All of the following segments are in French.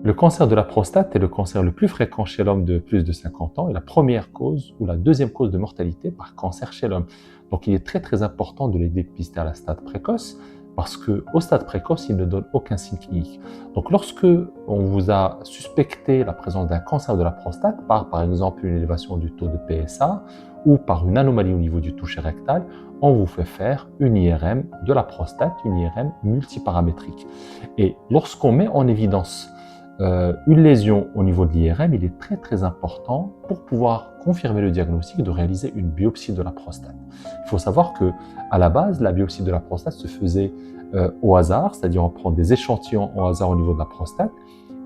Le cancer de la prostate est le cancer le plus fréquent chez l'homme de plus de 50 ans et la première cause ou la deuxième cause de mortalité par cancer chez l'homme. Donc il est très important de les dépister à la stade précoce parce qu'au stade précoce, il ne donne aucun signe clinique. Donc lorsque on vous a suspecté la présence d'un cancer de la prostate par exemple une élévation du taux de PSA ou par une anomalie au niveau du toucher rectal, on vous fait faire une IRM de la prostate, une IRM multiparamétrique. Et lorsqu'on met en évidence une lésion au niveau de l'IRM, il est très important pour pouvoir confirmer le diagnostic de réaliser une biopsie de la prostate. Il faut savoir que à la base, la biopsie de la prostate se faisait au hasard, c'est-à-dire on prend des échantillons au hasard au niveau de la prostate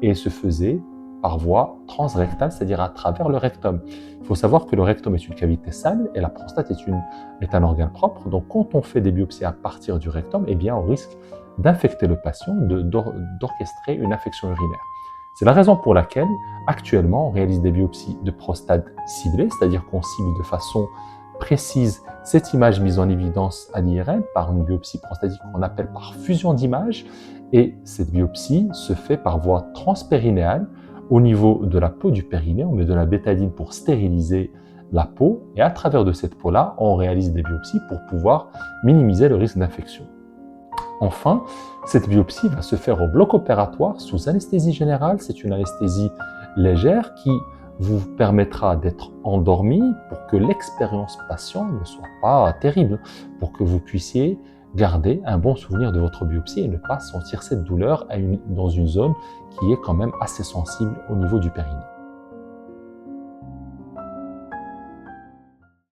et se faisait par voie transrectale, c'est-à-dire à travers le rectum. Il faut savoir que le rectum est une cavité sale et la prostate est un organe propre. Donc quand on fait des biopsies à partir du rectum, eh bien on risque d'infecter le patient, d'orchestrer une infection urinaire. C'est la raison pour laquelle, actuellement, on réalise des biopsies de prostate ciblées, c'est-à-dire qu'on cible de façon précise cette image mise en évidence à l'IRM par une biopsie prostatique qu'on appelle par fusion d'images. Et cette biopsie se fait par voie transpérinéale au niveau de la peau du périnée. On met de la bétadine pour stériliser la peau et à travers de cette peau-là, on réalise des biopsies pour pouvoir minimiser le risque d'infection. Enfin, cette biopsie va se faire au bloc opératoire sous anesthésie générale. C'est une anesthésie légère qui vous permettra d'être endormi pour que l'expérience patient ne soit pas terrible, pour que vous puissiez garder un bon souvenir de votre biopsie et ne pas sentir cette douleur dans une zone qui est quand même assez sensible au niveau du périnée.